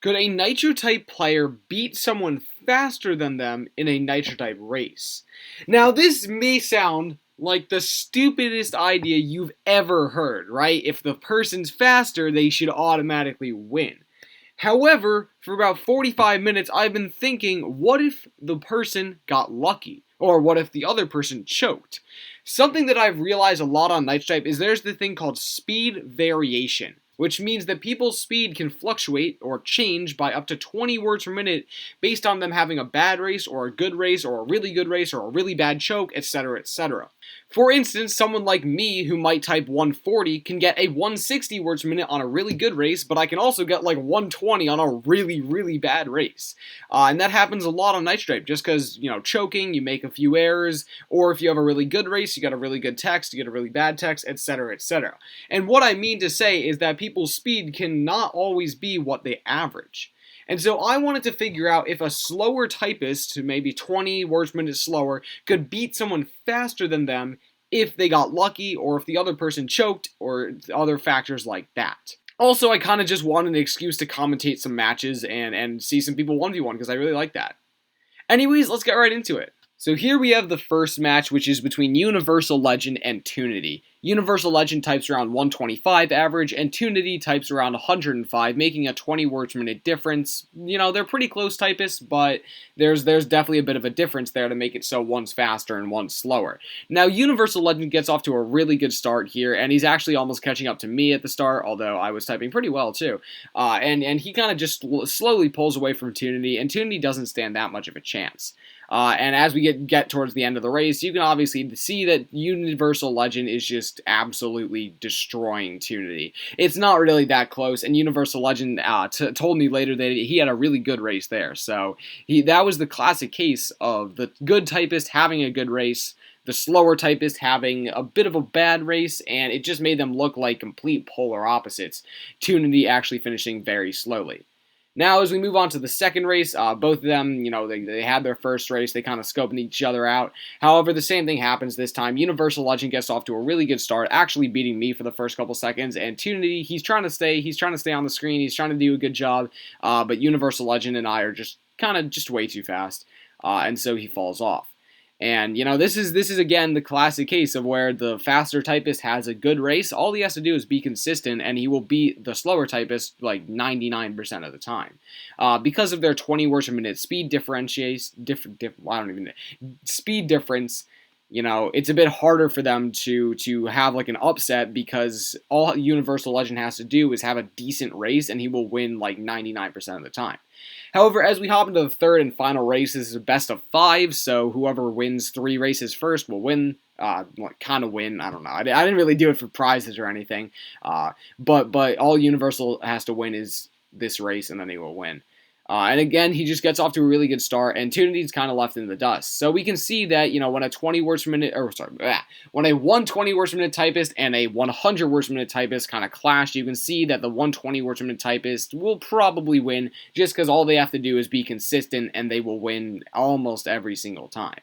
Could a nitro type player beat someone faster than them in a nitro type race? Now, this may sound like the stupidest idea you've ever heard, right? If the person's faster, they should automatically win. However, for about 45 minutes, I've been thinking, what if the person got lucky? Or what if the other person choked? Something that I've realized a lot on Nitro Type is there's the thing called speed variation, which means that people's speed can fluctuate or change by up to 20 words per minute based on them having a bad race or a good race or a really good race or a really bad choke, etc., etc. For instance, someone like me who might type 140 can get a 160 words per minute on a really good race, but I can also get like 120 on a really, really bad race. And that happens a lot on Nitro Type just because, choking, you make a few errors, or if you have a really good race, you get a really good text, you get a really bad text, etc., etc. And what I mean to say is that people's speed cannot always be what they average. And so I wanted to figure out if a slower typist, maybe 20 words per minute slower, could beat someone faster than them if they got lucky or if the other person choked or other factors like that. Also, I kind of just wanted an excuse to commentate some matches and see some people 1v1 because I really like that. Anyways, let's get right into it. So here we have the first match, which is between Universal Legend and Tunity. Universal Legend types around 125 average, and Tunity types around 105, making a 20 words per minute difference. They're pretty close typists, but there's definitely a bit of a difference there to make it so one's faster and one's slower. Now, Universal Legend gets off to a really good start here, and he's actually almost catching up to me at the start, although I was typing pretty well too. And he kind of just slowly pulls away from Tunity, and Tunity doesn't stand that much of a chance. And as we get towards the end of the race, you can obviously see that Universal Legend is just absolutely destroying Tunity. It's not really that close, and Universal Legend told me later that he had a really good race there. So that was the classic case of the good typist having a good race, the slower typist having a bit of a bad race, and it just made them look like complete polar opposites. Tunity actually finishing very slowly. Now, as we move on to the second race, both of them, they had their first race. They kind of scoping each other out. However, the same thing happens this time. Universal Legend gets off to a really good start, actually beating me for the first couple seconds. And Tunity, he's trying to stay on the screen. He's trying to do a good job. But Universal Legend and I are just way too fast. And so he falls off. And, this is again the classic case of where the faster typist has a good race. All he has to do is be consistent, and he will beat the slower typist like 99% of the time. Because of their 20 words per minute speed speed difference, it's a bit harder for them to have like an upset because all Universal Legend has to do is have a decent race, and he will win like 99% of the time. However, as we hop into the third and final race, this is a best of 5, so whoever wins 3 races first will win. Kind of win, I don't know. I didn't really do it for prizes or anything, but all Universal has to win is this race, and then he will win. And again, he just gets off to a really good start, and Tunity's kind of left in the dust. So we can see that, when a 20 words per minute, when a 120 words per minute typist and a 100 words per minute typist kind of clash, you can see that the 120 words per minute typist will probably win just because all they have to do is be consistent, and they will win almost every single time.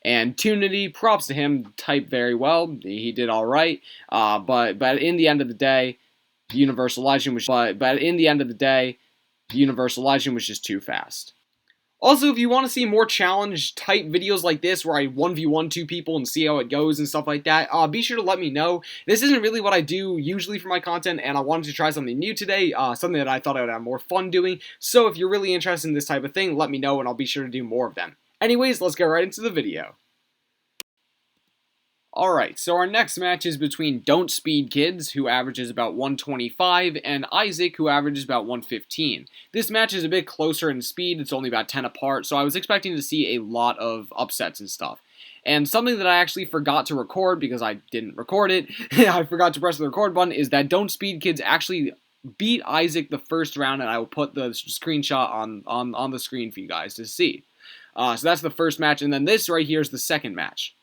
And Tunity, props to him, typed very well. He did all right. But in the end of the day, Universal Legend was just too fast. Also, if you want to see more challenge type videos like this where I 1v1 2 people and see how it goes and stuff like that, be sure to let me know. This isn't really what I do usually for my content, and I wanted to try something new today, something that I thought I would have more fun doing. So if you're really interested in this type of thing, let me know and I'll be sure to do more of them. Anyways, let's get right into the video. Alright, so our next match is between Don't Speed Kids, who averages about 125, and Isaac, who averages about 115. This match is a bit closer in speed, it's only about 10 apart, so I was expecting to see a lot of upsets and stuff. And something that I actually forgot to record, because I didn't record it, I forgot to press the record button, is that Don't Speed Kids actually beat Isaac the first round, and I will put the screenshot on the screen for you guys to see. So that's the first match, and then this right here is the second match.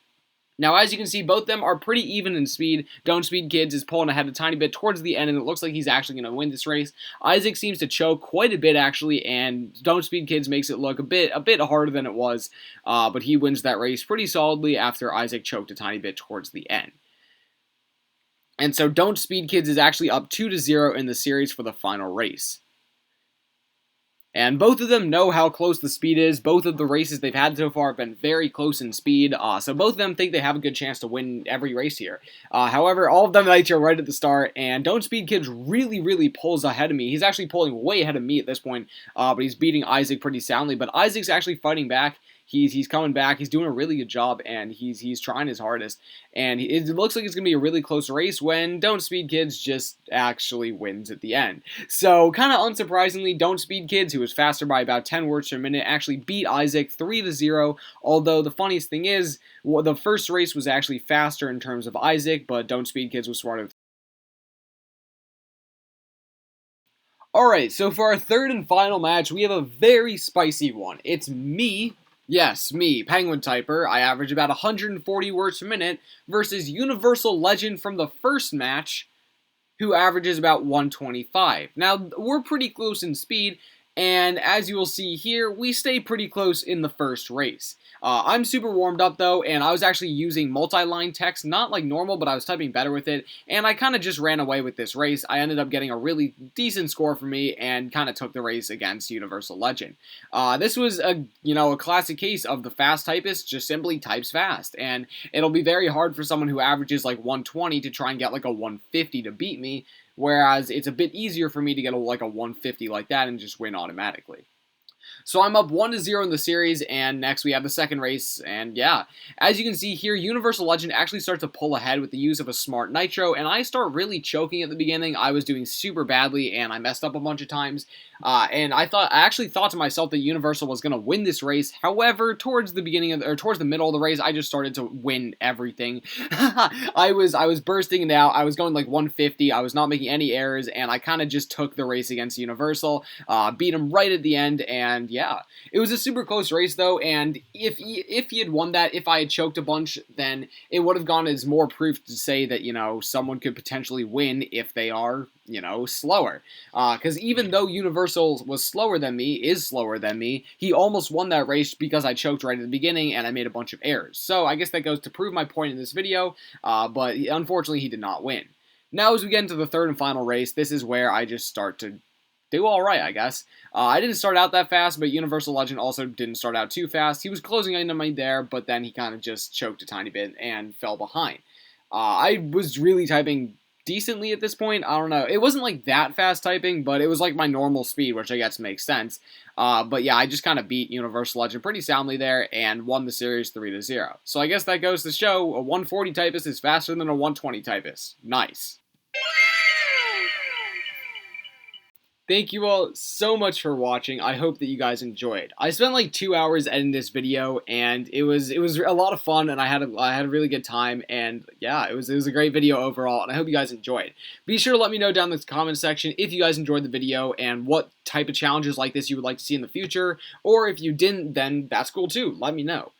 Now, as you can see, both of them are pretty even in speed. Don't Speed Kids is pulling ahead a tiny bit towards the end, and it looks like he's actually going to win this race. Isaac seems to choke quite a bit, actually, and Don't Speed Kids makes it look a bit harder than it was, but he wins that race pretty solidly after Isaac choked a tiny bit towards the end. And so Don't Speed Kids is actually up 2-0 in the series for the final race. And both of them know how close the speed is. Both of the races they've had so far have been very close in speed, so both of them think they have a good chance to win every race here. However, all of them nitro right at the start, and Don't Speed Kids really pulls ahead of me. He's actually pulling way ahead of me at this point, but he's beating Isaac pretty soundly. But Isaac's actually fighting back. He's coming back. He's doing a really good job, and he's trying his hardest. And it looks like it's going to be a really close race when Don't Speed Kids just actually wins at the end. So, kind of unsurprisingly, Don't Speed Kids, who was faster by about 10 words per minute, actually beat Isaac 3-0. Although the funniest thing is, the first race was actually faster in terms of Isaac, but Don't Speed Kids was smarter. Alright, so for our third and final match, we have a very spicy one. It's me. Yes, me, Penguin Typer. I average about 140 words per minute versus Universal Legend from the first match, who averages about 125. Now, we're pretty close in speed, and as you will see here, we stay pretty close in the first race. I'm super warmed up though, and I was actually using multi-line text, not like normal, but I was typing better with it, and I kind of just ran away with this race. I ended up getting a really decent score for me, and kind of took the race against Universal Legend. This was a classic case of the fast typist just simply types fast, and it'll be very hard for someone who averages like 120 to try and get like a 150 to beat me, whereas it's a bit easier for me to get like a 150 like that and just win automatically. So I'm up 1-0 in the series, and next we have the second race, and yeah. As you can see here, Universal Legend actually starts to pull ahead with the use of a smart nitro, and I start really choking at the beginning. I was doing super badly, and I messed up a bunch of times, and I actually thought to myself that Universal was going to win this race. However, towards the middle of the race, I just started to win everything. I was bursting it out. I was going like 150. I was not making any errors, and I kind of just took the race against Universal, beat him right at the end, and yeah, it was a super close race though, and if he had won that, if I had choked a bunch, then it would have gone as more proof to say that, someone could potentially win if they are, slower. Because even though Universal is slower than me, he almost won that race because I choked right at the beginning and I made a bunch of errors. So I guess that goes to prove my point in this video, but unfortunately he did not win. Now as we get into the third and final race, this is where I just start to do alright, I guess. I didn't start out that fast, but Universal Legend also didn't start out too fast. He was closing in on me there, but then he kind of just choked a tiny bit and fell behind. I was really typing decently at this point. I don't know. It wasn't like that fast typing, but it was like my normal speed, which I guess makes sense. But yeah, I just kind of beat Universal Legend pretty soundly there and won the series 3-0. So I guess that goes to show a 140 typist is faster than a 120 typist. Nice. Thank you all so much for watching. I hope that you guys enjoyed. I spent like 2 hours editing this video, and it was a lot of fun, and I had a really good time, and yeah, it was a great video overall, and I hope you guys enjoyed. Be sure to let me know down in the comment section if you guys enjoyed the video and what type of challenges like this you would like to see in the future, or if you didn't, then that's cool too. Let me know.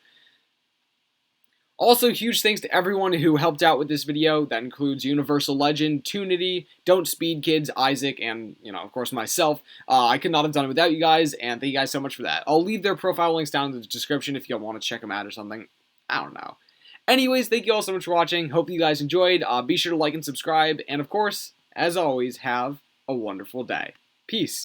Also, huge thanks to everyone who helped out with this video. That includes Universal Legend, Tunity, Don't Speed Kids, Isaac, and, of course, myself. I could not have done it without you guys, and thank you guys so much for that. I'll leave their profile links down in the description if you want to check them out or something. I don't know. Anyways, thank you all so much for watching. Hope you guys enjoyed. Be sure to like and subscribe, and of course, as always, have a wonderful day. Peace.